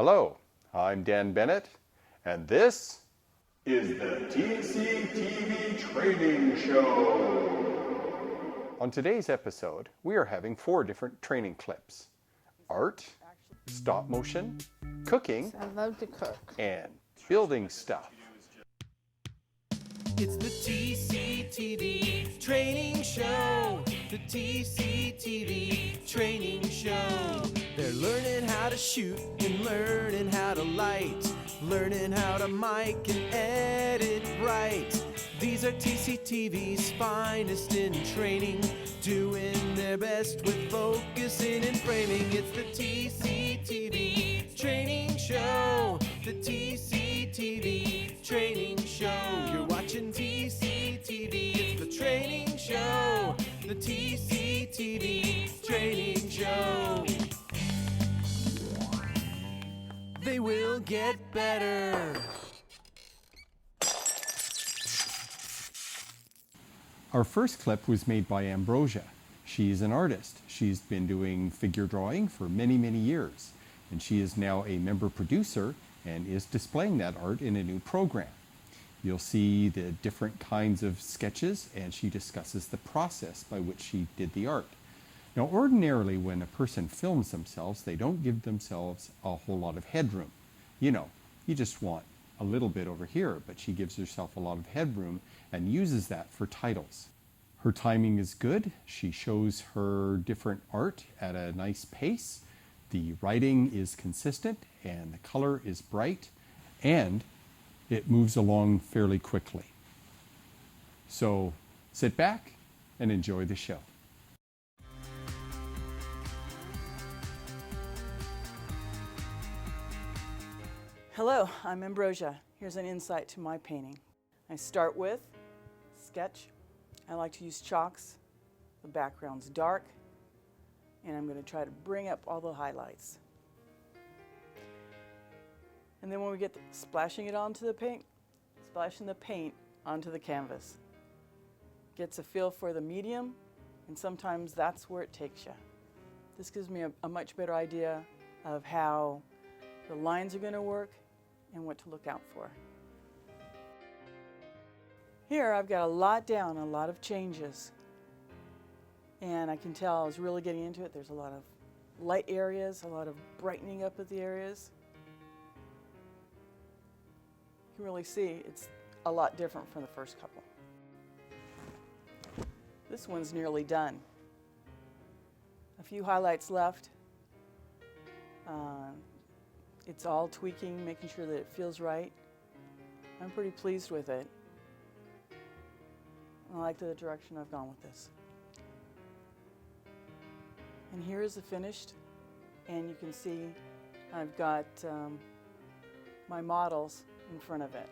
Hello, I'm Dan Bennett, and this is the TCTV Training Show. On today's episode, we are having 4 different training clips: art, stop motion, cooking, I love to cook, and building stuff. It's the TCTV Training Show. The TCTV Training Show. They're learning how to shoot and learning how to light, learning how to mic and edit right. These are TCTV's finest in training, doing their best with focusing and framing. It's the TCTV Training Show. The TCTV Training Show. You're watching TCTV. It's the training show. The TCTV Training Show. They will get better. Our first clip was made by Ambrozia. She's an artist. She's been doing figure drawing for many, many years, and she is now a member producer and is displaying that art in a new program. You'll see the different kinds of sketches, and she discusses the process by which she did the art. Now, ordinarily, when a person films themselves, they don't give themselves a whole lot of headroom. You know, you just want a little bit over here, but she gives herself a lot of headroom and uses that for titles. Her timing is good. She shows her different art at a nice pace. The writing is consistent, and the color is bright, and it moves along fairly quickly. So sit back and enjoy the show. Hello, I'm Ambrozia. Here's an insight to my painting. I start with sketch. I like to use chalks. The background's dark, and I'm going to try to bring up all the highlights. And then when we get to splashing it onto the paint, splashing the paint onto the canvas. Gets a feel for the medium, and sometimes that's where it takes you. This gives me a much better idea of how the lines are going to work and what to look out for. Here I've got a lot down, a lot of changes. And I can tell I was really getting into it. There's a lot of light areas, a lot of brightening up of the areas. You can really see it's a lot different from the first couple. This one's nearly done. A few highlights left. It's all tweaking, making sure that it feels right. I'm pretty pleased with it. I like the direction I've gone with this. And here is the finished, and you can see I've got my models in front of it.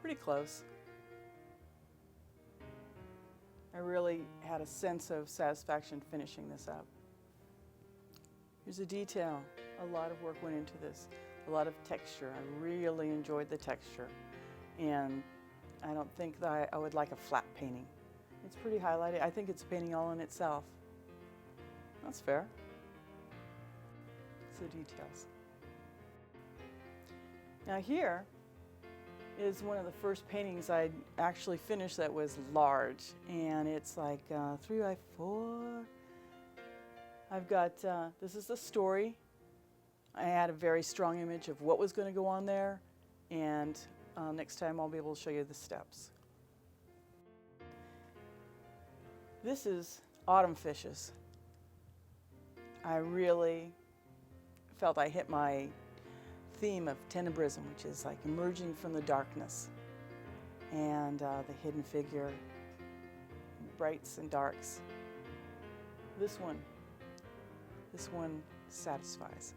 Pretty close. I really had a sense of satisfaction finishing this up. Here's a detail. A lot of work went into this. A lot of texture. I really enjoyed the texture. And I don't think that I would like a flat painting. It's pretty highlighted. I think it's a painting all in itself. That's fair. It's the details. Now here is one of the first paintings I actually finished that was large, and it's like 3 by 4. I've got, this is the story. I had a very strong image of what was going to go on there, and next time I'll be able to show you the steps. This is autumn fishes. I really felt I hit my theme of tenebrism, which is like emerging from the darkness, and the hidden figure, brights and darks. This one satisfies.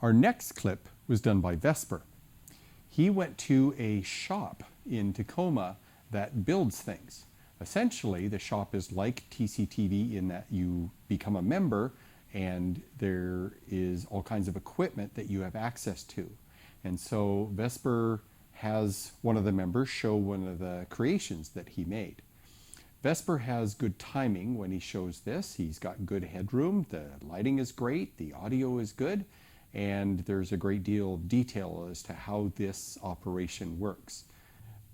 Our next clip was done by Vesper. He went to a shop in Tacoma that builds things. Essentially, the shop is like TCTV in that you become a member and there is all kinds of equipment that you have access to. And so Vesper has one of the members show one of the creations that he made. Vesper has good timing when he shows this. He's got good headroom, the lighting is great, the audio is good, and there's a great deal of detail as to how this operation works.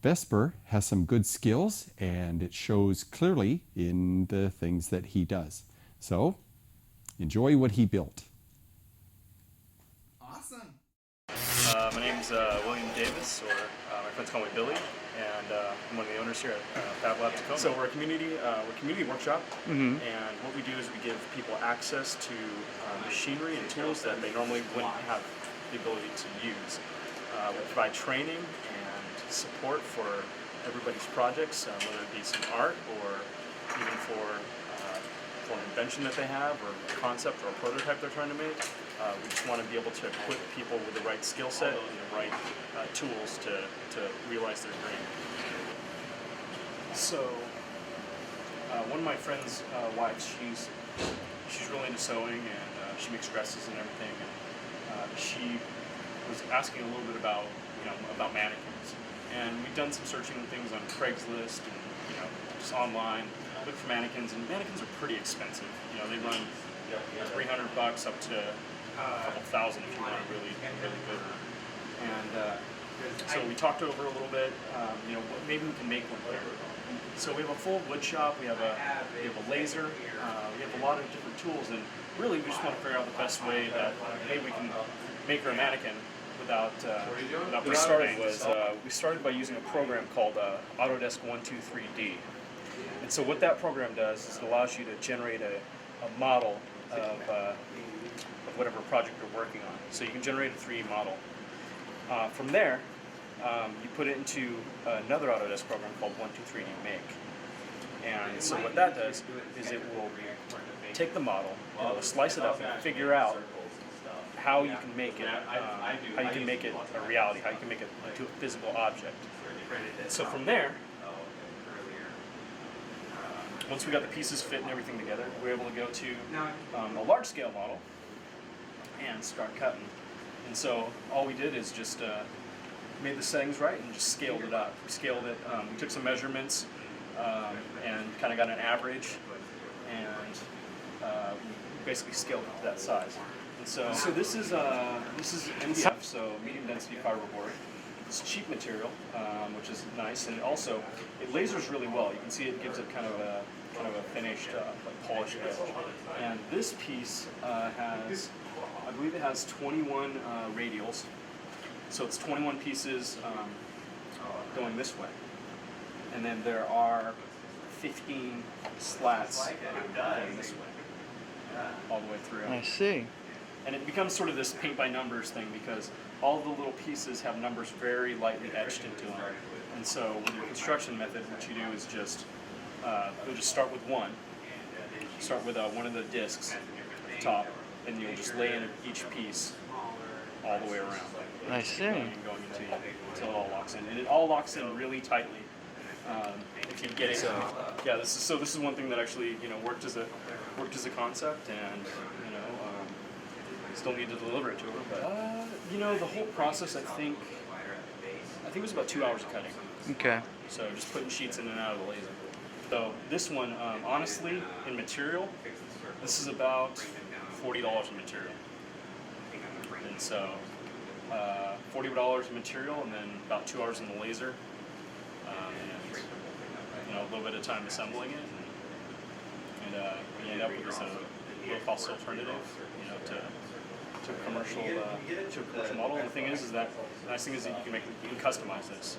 Vesper has some good skills, and it shows clearly in the things that he does. So, enjoy what he built. Awesome. My name's William Davis, or my friends call me Billy, and I'm one of the owners here at Fab Lab Tacoma. So we're a community workshop, and what we do is we give people access to machinery and tools that they normally wouldn't have the ability to use. We provide training and support for everybody's projects, whether it be some art or even for an invention that they have, or a concept or a prototype they're trying to make. We just want to be able to equip people with the right skill set and the right tools to realize their dream. So, one of my friend's wives, she's really into sewing, and she makes dresses and everything. And she was asking a little bit about mannequins, and we've done some searching and things on Craigslist and just online. Look for mannequins, and mannequins are pretty expensive. They run $300 up to a couple thousand if you want a really good. And so we talked over a little bit. Maybe we can make one here. So we have a full wood shop. We have a laser. We have a lot of different tools, and really we just want to figure out the best way that we can make her a mannequin without we started by using a program called Autodesk 123D. And so what that program does is it allows you to generate a model of whatever project you're working on. So you can generate a 3D model. From there, you put it into another Autodesk program called 123D Make. And so what that does is it will take the model, it will slice it up and figure out how you can make it, a reality, how you can make it into a physical object. So from there, once we got the pieces fit and everything together, we were able to go to a large scale model and start cutting. And so all we did is just made the settings right and just scaled it up. We scaled it, we took some measurements and kind of got an average, and we basically scaled it to that size. And so this is MDF, so medium density fiberboard. It's cheap material, which is nice, and also it lasers really well. You can see it gives it kind of a finished, polished edge. And this piece has, I believe it has 21 radials, so it's 21 pieces going this way, and then there are 15 slats going this way, all the way through. I see. And it becomes sort of this paint by numbers thing, because all the little pieces have numbers very lightly etched into them. And so with your construction method, what you do is just you'll just start with one. Start with one of the discs at the top, and you'll just lay in each piece all the way around. I see. Going until it all locks in, and it all locks in really tightly. If you get it, yeah. This is one thing that actually worked as a concept, and still need to deliver it to her. But the whole process, I think it was about 2 hours of cutting. Okay. So just putting sheets in and out of the laser. So this one, honestly, in material, this is about $40 in material. And so $40 in material, and then about 2 hours in the laser, and a little bit of time assembling it, and we end up with this low-cost alternative, to a commercial model. And the thing is that the nice thing is that you can customize this.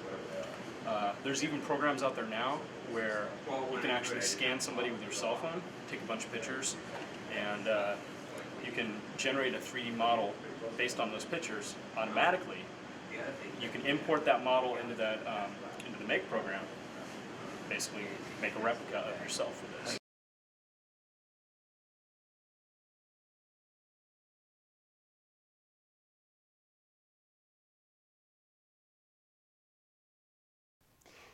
There's even programs out there now where you can actually scan somebody with your cell phone, take a bunch of pictures, and you can generate a 3D model based on those pictures automatically. You can import that model into the Make program, basically make a replica of yourself with this.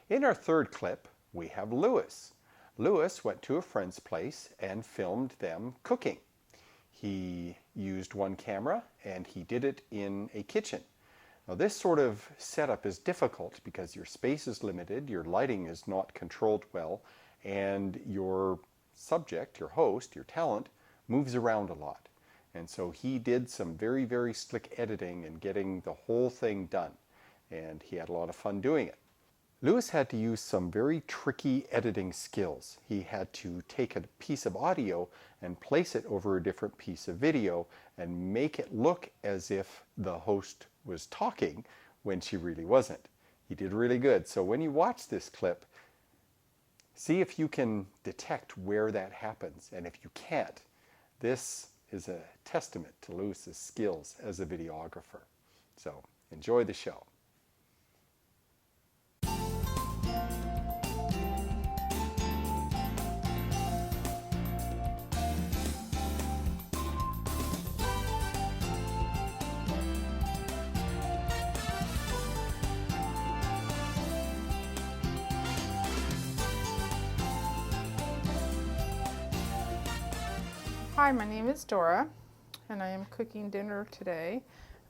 In our third clip, we have Lewis. Lewis went to a friend's place and filmed them cooking. He used one camera and he did it in a kitchen. Now this sort of setup is difficult because your space is limited, your lighting is not controlled well, and your subject, your host, your talent, moves around a lot. And so he did some very, very slick editing and getting the whole thing done. And he had a lot of fun doing it. Lewis had to use some very tricky editing skills. He had to take a piece of audio and place it over a different piece of video and make it look as if the host was talking when she really wasn't. He did really good. So when you watch this clip, see if you can detect where that happens. And if you can't, this is a testament to Lewis's skills as a videographer. So enjoy the show. Hi, my name is Dora, and I am cooking dinner today.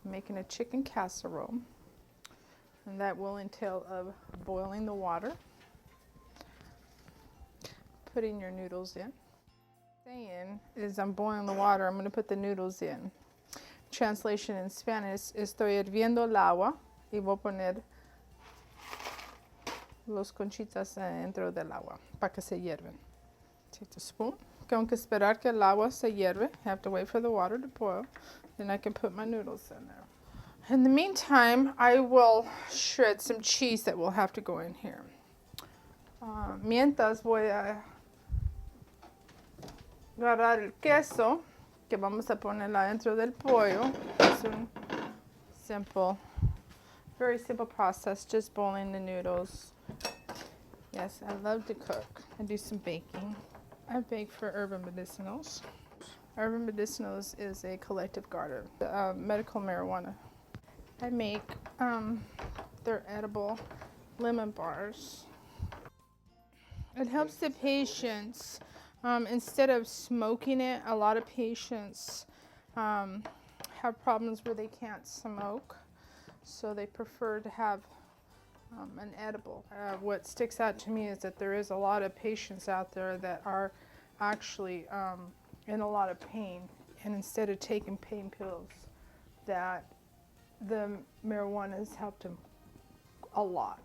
I'm making a chicken casserole, and that will entail of boiling the water, putting your noodles in. Saying is I'm boiling the water, I'm going to put the noodles in. Translation in Spanish, estoy hirviendo el agua y voy a poner los conchitas dentro del agua para que se hierven. Take the spoon. Tengo que esperar que el agua se hierve. Have to wait for the water to boil. Then I can put my noodles in there. In the meantime, I will shred some cheese that will have to go in here. Mientras voy a agarrar el queso que vamos a ponerla dentro del pollo. Es un simple, very simple process, just boiling the noodles. Yes, I love to cook. I do some baking. I bake for Urban Medicinals. Urban Medicinals is a collective garden, medical marijuana. I make their edible lemon bars. It helps the patients. Instead of smoking it, a lot of patients have problems where they can't smoke, so they prefer to have an edible. What sticks out to me is that there is a lot of patients out there that are actually in a lot of pain, and instead of taking pain pills, that the marijuana has helped them a lot.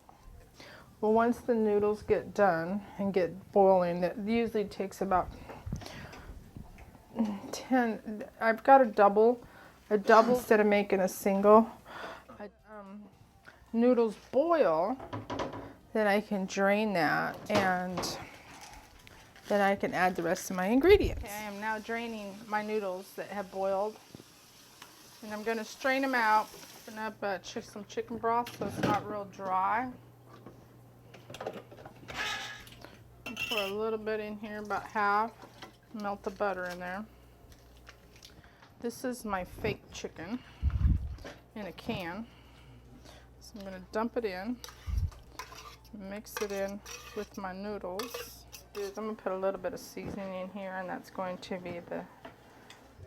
Well, once the noodles get done and get boiling, that usually takes about 10. I've got a double instead of making a single. Noodles boil, then I can drain that, and then I can add the rest of my ingredients. Okay, I am now draining my noodles that have boiled, and I'm going to strain them out, open up some chicken broth so it's not real dry. Pour a little bit in here, about half, melt the butter in there. This is my fake chicken in a can. So I'm going to dump it in, mix it in with my noodles. I'm going to put a little bit of seasoning in here, and that's going to be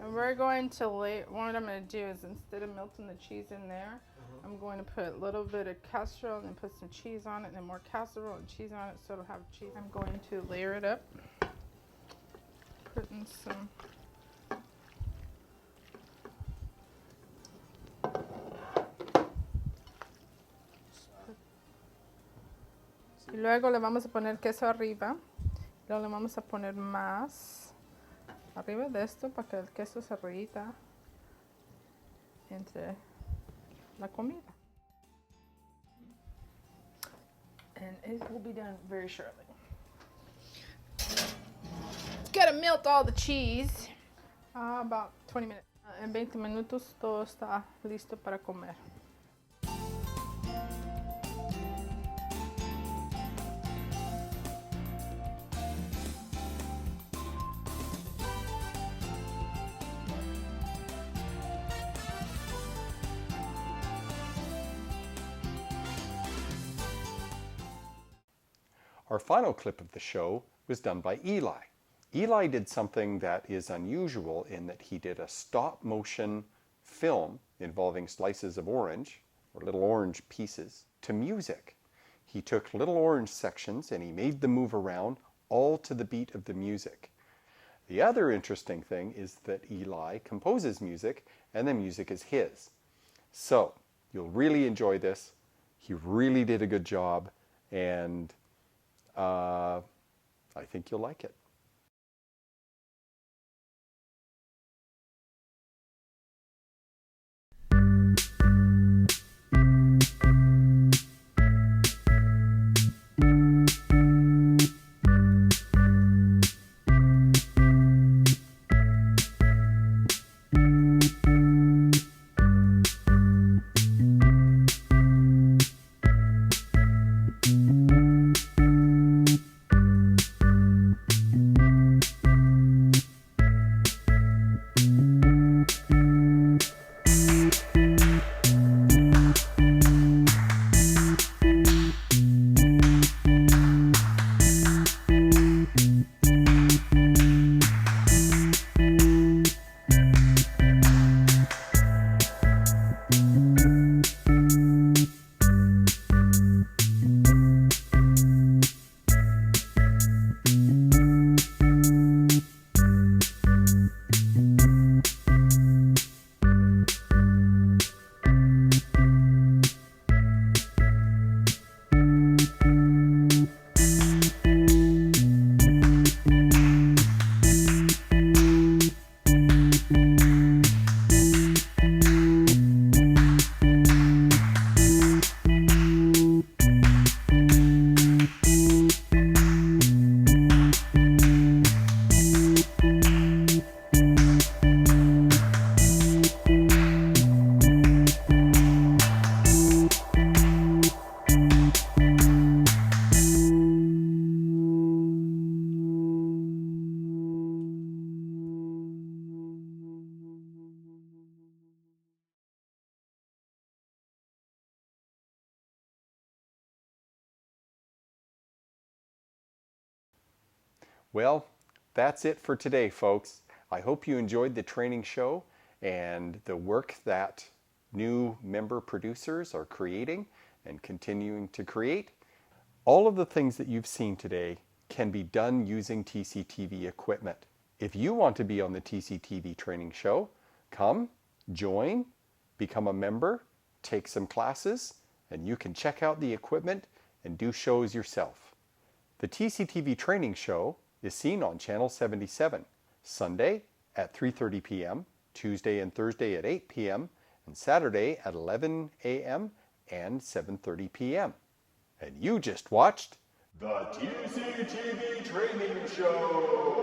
and we're going to what I'm going to do is, instead of melting the cheese in there, I'm going to put a little bit of casserole and then put some cheese on it, and then more casserole and cheese on it, so it'll have cheese. I'm going to layer it up, putting some y luego le vamos a poner queso arriba. Luego le vamos a poner más arriba de esto para que el queso se derrita entre la comida. And it will be done very shortly. Gotta melt all the cheese. About 20 minutes. En 20 minutos todo está listo para comer. Our final clip of the show was done by Eli. Eli did something that is unusual in that he did a stop motion film involving slices of orange, or little orange pieces, to music. He took little orange sections and he made them move around, all to the beat of the music. The other interesting thing is that Eli composes music and the music is his. So you'll really enjoy this. He really did a good job, and I think you'll like it. Well, that's it for today, folks. I hope you enjoyed the training show and the work that new member producers are creating and continuing to create. All of the things that you've seen today can be done using TCTV equipment. If you want to be on the TCTV training show, come, join, become a member, take some classes, and you can check out the equipment and do shows yourself. The TCTV training show is seen on Channel 77, Sunday at 3:30 p.m., Tuesday and Thursday at 8 p.m., and Saturday at 11 a.m. and 7:30 p.m. And you just watched the TCTV Training Show!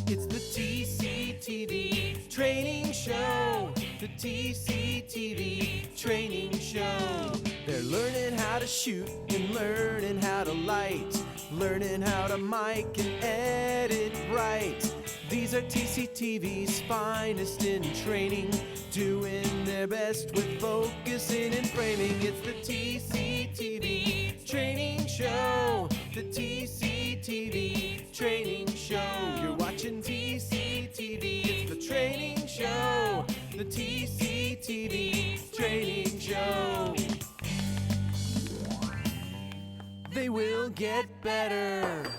It's the TCTV Training Show. The TCTV Training Show. They're learning how to shoot and learning how to light, learning how to mic and edit right. These are TCTV's finest in training, doing their best with focusing and framing. It's the TCTV Training Show. The TCTV Training Show. You're watching TCTV. It's the training show. The TCTV Training Show. They will get better.